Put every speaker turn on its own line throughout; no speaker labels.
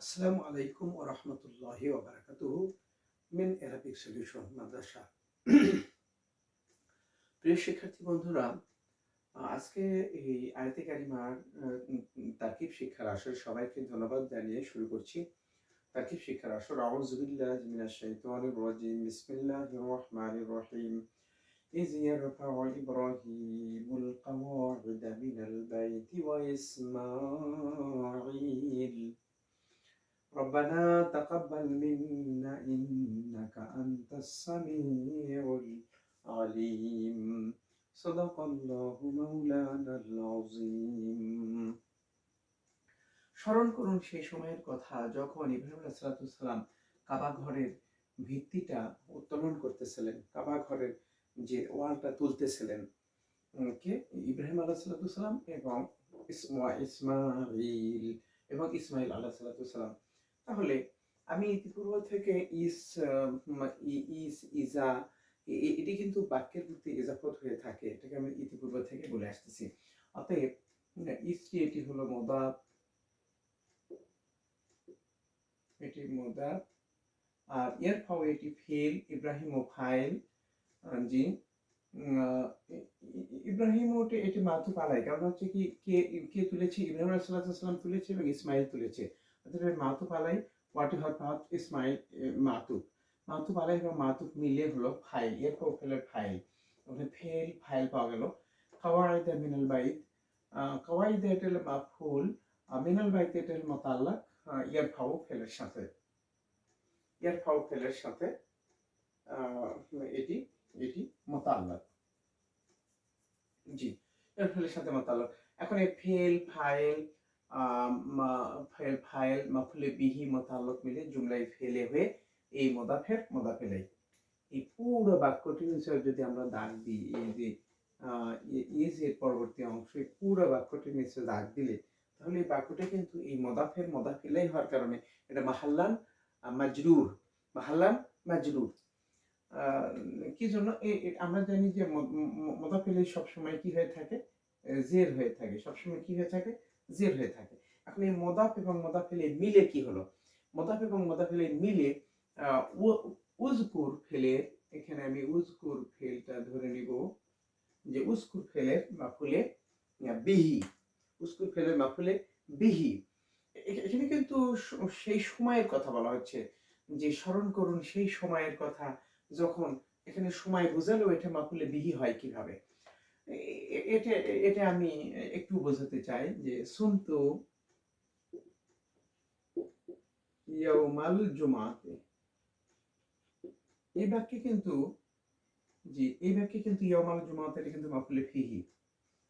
আসসালামু আলাইকুম ওয়া রাহমাতুল্লাহি ওয়া বারাকাতুহু মিন অ্যারাবিক সলিউশন মাদ্রাসা। প্রিয় শিক্ষার্থী বন্ধুরা, আজকে এই আয়াতে কারিমার তারকিব শিক্ষার আসর সবাইকে ধন্যবাদ জানিয়ে শুরু করছি। তারকিব শিক্ষার আসর। আউযু বিল্লাহি মিনাশ শাইতানির রাজিম। বিসমিল্লাহির রহমানির রহিম। إذ يرفع إبراهيم القواعد من البيت وإسماعيل ربنا تقبل منا إنك أنت السميع العليم صدق الله مولانا العظيم। স্মরণ করুন সেই সময়ের কথা যখন ইব্রাহিম আলাইহিস সালাম কাবা ঘরের ভিত্তিটা উত্তোলন করতেছিলেন, কাবা ঘরের যে ওয়ালটা তুলতেছিলেন। কে? ইব্রাহিম আলাইহিস সালাম এবং ইসমাইল ইসমাইল আলাইহিস সালাম। তাহলে আমি ইতিপূর্ব থেকে ইজা এটি কিন্তু বাক্যের প্রতি ইজাফত হয়ে থাকে, এটাকে আমি ইতিপূর্ব থেকে বলে আসতেছি। অতএব ইসটি এটি হলো মুদাফ, এটি মুদাফ, আর ইয়ারফাউ এটি ফিল, ইব্রাহিম ও ফাইল। জি, ইব্রাহিম ওটে এটি মাতুফ আলাই, কারণ হচ্ছে কি কে কে তুলেছে? ইব্রাহিম আলাইহিস সালাম তুলেছে এবং ইসমাইল তুলেছে। অর্থাৎ মাতুফ আলাই ওয়াটি হরফ ইসমাইল মাতুফ, মাতুফ আলাই এবং মাতুফ মিলে হলো ফাইল, এর ফেলের ফাইল। ওখানে ফাইল পাওয়া গেল। কাওয়াইদা মিনাল বাইত, কাওয়াইদা এটা হলো মাফউল, মিনাল বাইত এটা হলো মুতাআল্লাক ইয়ারফাউ ফেলের সাথে, ইয়ারফাউ ফেলের সাথে এটি এটি মুতাআল্লাক। জি, এর ফেলের সাথে মুতাআল্লাক। এখন এই ফাইল মাফউলে বিহি মুতাআল্লাক মিলে জুমলায় ফেলে হয়ে এই মুদাফের মুদাফিলাই। এই পুরো বাক্যটি নিচে যদি আমরা দাগ দিই, এই যে এর পরবর্তী অংশে পুরো বাক্যটির নিচে দাগ দিলে, তাহলে এই বাক্যটা কিন্তু এই মুদাফের মুদাফিলাই হওয়ার কারণে এটা মাহাল্লান মাজরুর, মাহাল্লান মাজরুর। কি জন্য? আমরা জানি যে মুদাফিল সবসময় কি হয়ে থাকে? জের হয়ে থাকে। সবসময় কি হয়ে থাকে? জের হয়ে থাকে। এখন এই মুদাফ এবং মুদাফিল মিলে কি হলো? মুদাফ এবং মুদাফিল মিলে উজকুর ফেলের, এখানে আমি উজকুর ফেলটা ধরে নিব যে উজকুর ফেলের মাফুলে বিহি, উজকুর ফেলের মাফুলে বিহি। এখানে কিন্তু সেই সময়ের কথা বলা হচ্ছে, যে স্মরণ করুন সেই সময়ের কথা, যখন এখানে সময় বোঝালেও এটা মাফুলে বিহি হয় কিভাবে? এটা এটা আমি একটু বোঝাতে চাই যে সুনতু ইয়াউমাল জুমাতে, এই বাক্যে কিন্তু, জি, এই বাক্যে কিন্তু ইয়াউমাল জুমাতে এটা কিন্তু মাফুলে ফিহি।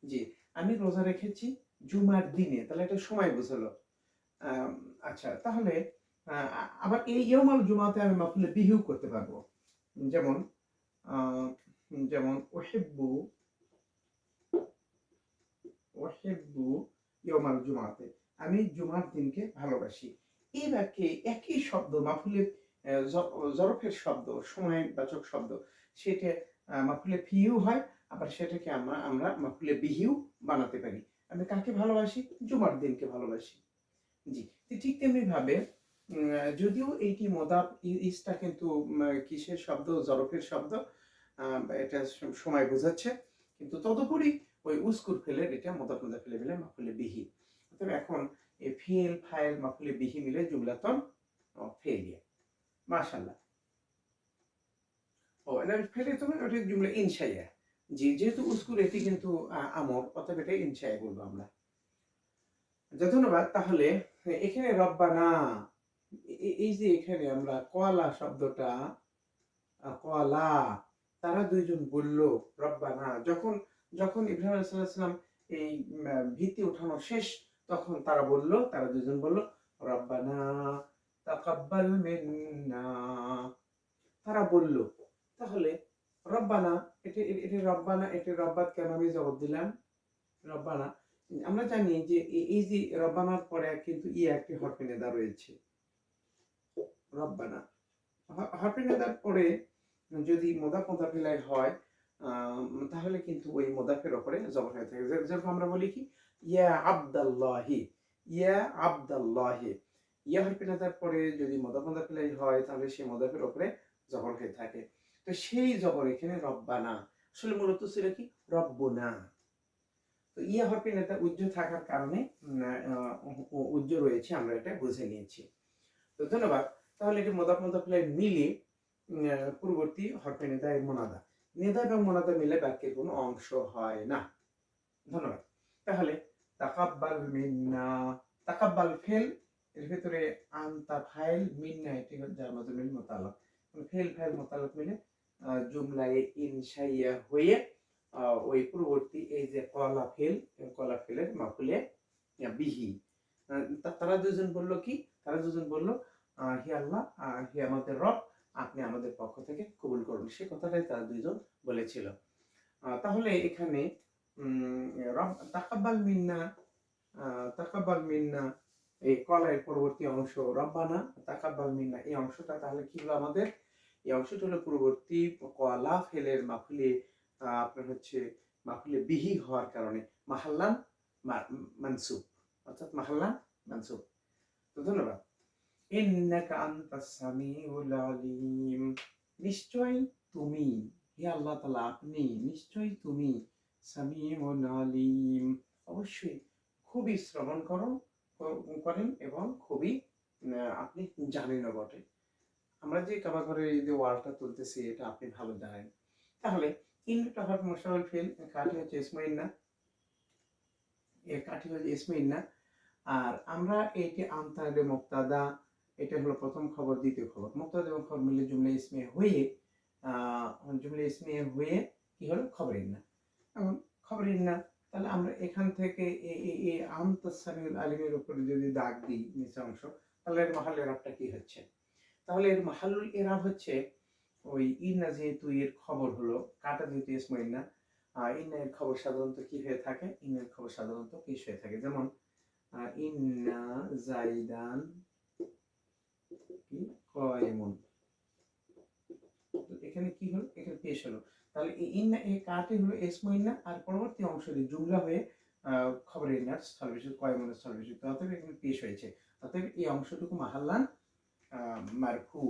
জি, আমি রোজা রেখেছি জুমার দিনে, তাহলে এটা সময় বোঝালো। আচ্ছা, তাহলে আবার এই ইয়াউমাল জুমাতে আমি মাফুলে বিহিও করতে পারবো। যেমন যেমন উহিব্বু ইয়াউমাল জুমাতে, আমি জুমার দিনকে ভালোবাসি। এই বাক্যে একই শব্দ মাফুলে জরফের শব্দ, সময়বাচক শব্দ, সেটা মাফুলে ফিও হয়, আবার সেটাকে আমরা মাফুলে বিহিও বানাতে পারি। আমি কাকে ভালোবাসি? জুমার দিনকে ভালোবাসি। জি, ঠিক তেমনি ভাবে যদিও এইটি মুদাফ, ইসটা কিন্তু কিসের শব্দ? জরফের শব্দ, এটা সময় বোঝাচ্ছে, কিন্তু তদুপরি ওই উস্কুর ফেলের এটা মুদাফ মুদাফিলে মিলে মাফুলে বিহি। তবে এখন এই ফিল ফাইল মাফুলে বিহি মিলে জুমলাতন ফেলিয়া। মাশাআল্লাহ। ও এটা ফেলে তুমি ওটা জুমলা ইনশাইয়া। জি, যেহেতু উস্কুর এটি কিন্তু আমর, অতএব এটা ইনশাইয়া বলবো আমরা। ধন্যবাদ। তাহলে এখানে রব্বানা, এই যে এখানে আমরা কলা শব্দটা, কলা, তারা দুইজন বলল রব্বানা, যখন যখন ইব্রাহিম আলাইহিস সালাম এই ভিত্তি উঠানো শেষ, তখন তারা বলল, তারা দুইজন বলল রব্বানা তাকাব্বাল মিন্না, তারা বলল। তাহলে রব্বানা, এটা রব্বানা, এটা রব্বাত কেন আমি জবাব দিলাম রব্বানা? আমরা জানি যে এই যে রব্বানার পরে কিন্তু একটি হরফে নেদা রয়েছে। রব্বানা হরফে নেদার পরে যদি মুদাফ মুদাফিলাই হয়, তাহলে কিন্তু ওই মুদাফের উপরে জবর হয়ে থাকে। যেরকম আমরা বলি কি ইয়া আব্দাল্লাহি, ইয়া আব্দাল্লাহি, ইয়া হরফে নিদার পরে যদি মদাফ মুদাফিলাই হয় তাহলে সেই মদাফের উপরে জবর হয়ে থাকে। তো সেই জবর এখানে রব্বানা, আসলে মূলত ছিল কি রব্বুনা। তো ইয়া হরফে নিদা উজ্জ থাকার কারণে উজ্জ রয়েছে, আমরা এটা বুঝে নিয়েছি। তো ধন্যবাদ। তাহলে এটি মুদাফ মুদাফিলাই মিলে পূর্ববর্তী হরফে নিদা এবং মুনাদা, নিদা এবং মুনাদা মিলে বাক্যের কোনো অংশ হয় না। ধন্যবাদ। তাহলে তাকাব্বাল মিন্না, তাকাব্বাল ফেল, এর ভিতরে আনতা ফাইল, মিন্না এটি হচ্ছে আমাদের মিল মুতাআল্লিক। ফেল ফাইল মুতাআল্লিক মিলে জুমলায়ে ইনশাইয়া হয়ে ওই পূর্ববর্তী এই যে কলা ফেল, কলা ফেলের মাফুলে বিহি, তারা দুজন বলল কি, তারা দুজন বলল হে আল্লাহ, হে আমাদের রব, আপনি আমাদের পক্ষ থেকে কবুল করুন, সে কথাটাই তারা দুইজন বলেছিল। তাহলে এখানে তাকাব্বাল মিন্না, তাকাব্বাল মিন্না এই কলার পরবর্তী অংশ রব্বানা, তাকাব্বাল মিন্না এই অংশটা তাহলে কি হলো আমাদের, এই অংশটা হলো পূর্ববর্তী কলা ফেলের মাফুলে আপনার হচ্ছে মাফুলে বিহি হওয়ার কারণে মাহাল্লান মানসুব, অর্থাৎ মাহাল্লান মানসুব। তো ধন্যবাদ। ইন্নাকা আনতাস সামিউল আলিম, নিশ্চয় তুমি, হে আল্লাহ তাআলা আপনি, নিশ্চয় তুমি সামিউল আলিম, অবশ্যই খুবই শ্রবণ করেন এবং খুবই আপনি জানেনও বটে। আমরা যে কাবা ঘরে এই যে ওয়ালটা তুলতেছি এটা আপনি ভালো জানেন। তাহলে ইন্নাকা হরফ মুশতামিল ফিল, কাটি হচ্ছে ইসমে ইন্না, এর কাটি হচ্ছে ইসমে ইন্না। আর আমরা এটি আনতা হলে মুক্তাদা, এটা হলো প্রথম খবর, দ্বিতীয় খবর, মুক্তাদা এবং খবর মিলে জুমলা ইসমে হয়ে জুমলা ইসমে হয়ে কি হলো খবর ইন্না। এখন খবর ইন্না, তাহলে আমরা এখান থেকে এই আনতা সামিউল আলিমের উপরে যদি দাগ দিই নিচে অংশ, তাহলে এর মাহাল এরাবটা কি হচ্ছে, তাহলে এর মাহালুল এরাব হচ্ছে ওই ইন্না, যেহেতু এর খবর হলো কাটা, যেহেতু ইসমে ইন্না, ইন্না এর খবর সাধারণত কি হয়ে থাকে, ইন্নার খবর সাধারণত পেশ হয়ে থাকে। যেমন ইন্না জাইদান কি কায়িমুন, এখানে কি হলো, এখানে পেশ হলো। তাহলে এই ইন্না এই কাটি হলো ইসমে ইন্না, আর পরবর্তী অংশটি জুমলা হয়ে খবর ইন্নার স্থলবিশেষ কায়িমুনের স্থলবিশেষ, অতএব এখানে পেশ হয়েছে। অতএব এই অংশটুকু মাহাল্লান মারফু,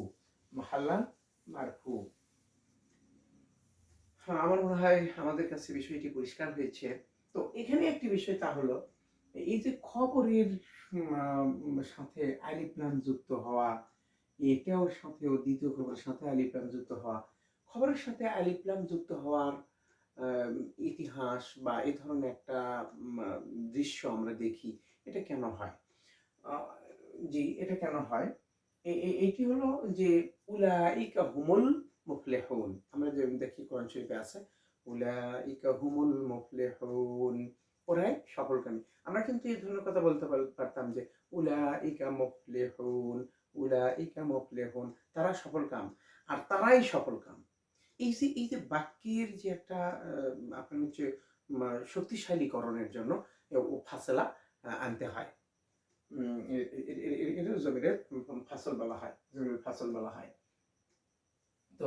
মাহাল্লান মারফু। হ্যাঁ, আমার মনে হয় আমাদের কাছে বিষয়টি পরিষ্কার হয়েছে। তো এখানে একটি বিষয়, তা হলো এই যে খবরের সাথে আলিফ লাম যুক্ত হওয়া, এটাও সাথেও দ্বিতীয় খবরের সাথে আলিফ লাম যুক্ত হওয়া, খবরের সাথে আলিফ লাম যুক্ত হওয়ার ইতিহাস বা এই ধরনের একটা দৃশ্য আমরা দেখি, এটা কেন হয়? জি, এটা কেন হয়? এটি হলো যে উলাইকা হুমুল মুফলিহুন, আমরা যে দেখি কোরআন শরীফে আছে উলাইকা হুমুল মুফলিহুন, ওরাই সফলকামী। আমরা কিন্তু এই ধরনের কথা বলতে পারতাম যে উলাইকা মুফলিহুন, উলাইকা মুফলিহুন, তারা সফলকাম আর তারাই সফলকাম। এই যে বাক্যের যে একটা আপনার হচ্ছে শক্তিশালীকরণের জন্য ফাসলা আনতে হয়। এটা জমিরের ফাসল বলা হয়, জমিরের ফাসল বলা হয়। তো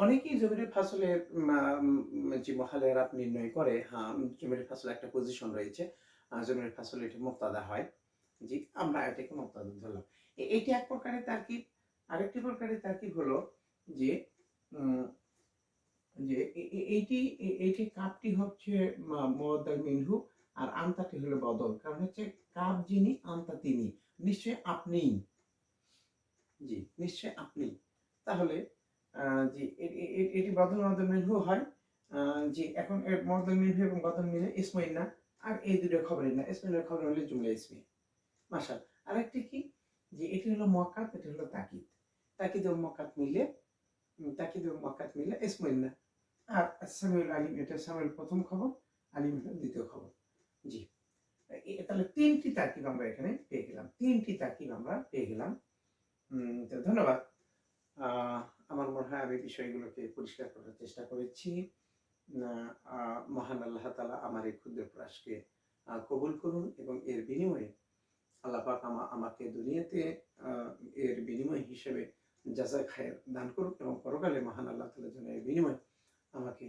অনেকেই জমিরের ফাসলের যে মহালে এরাব নির্ণয় করে, হ্যাঁ জমিরের ফাসলে একটা পজিশন রয়েছে, জমিরের ফাসল এটি মুক্তাদা হয়, জি আমরা এটাকে মুক্তাদা ধরলাম। এটি এক প্রকারের তারকিব। আরেকটি প্রকারের তারকিব হলো যে যে এইটি কাপটি হচ্ছে মুআদ্দাল মিনহু, আর আনতাটি হলো বদল। কারণ হচ্ছে কাপ যিনি, আনতা তিনি, নিশ্চয় আপনিই, জি নিশ্চয় আপনি। তাহলে জি এটি বদল মুআদ্দাল মিনহু হয়। জি এখন এর মুআদ্দাল মিনহু এবং বদল মিলে ইসমে ইন্না, আর এই দুটো খবরের না, ইসমে ইন্নার খবর হলে জুমলা ইসমি। মাশাআল্লাহ। আরেকটি কি, যে এটি হলো মুআক্কাদ, এটি হলো তাকিদ। তাকিদ এবং মুআক্কাদ মিলে, তাকিদ এবং মুআক্কাদ মিলে ইসমে ইন্না। আর সামিউল আলিম, এটা সামিউল প্রথম খবর, আলিম হলো দ্বিতীয় খবর। জি, তাহলে তিনটি তারকিব আমরা এখানে পেয়ে গেলাম, তিনটি তারকিব আমরা পেয়ে গেলাম। তো ধন্যবাদ। আমার মনে হয় আমি বিষয়গুলোকে পরিষ্কার করার চেষ্টা করেছি। মহান আল্লাহ তাআলা আমার এই ক্ষুদ্র প্রয়াসকে কবুল করুন এবং এর বিনিময়ে আল্লাহ পাক আমাকে দুনিয়াতে এর বিনিময় হিসেবে জাযায়ে খায়ের দান করুন, এবং পরকালে মহান আল্লাহ তাআলা যেন এর বিনিময়ে আমাকে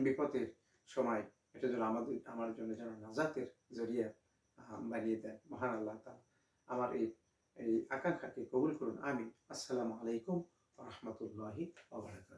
বিপদের সময় এটা যেন আমার জন্য যেন নাজাতের জরিয়া বানিয়ে দেন। মহান আল্লাহ তাআলা আমার এই এই আকাঙ্ক্ষাকে কবুল করুন। আমিন। আসসালামু আলাইকুম ওয়া রাহমাতুল্লাহি ওয়া বারাকাতুহু।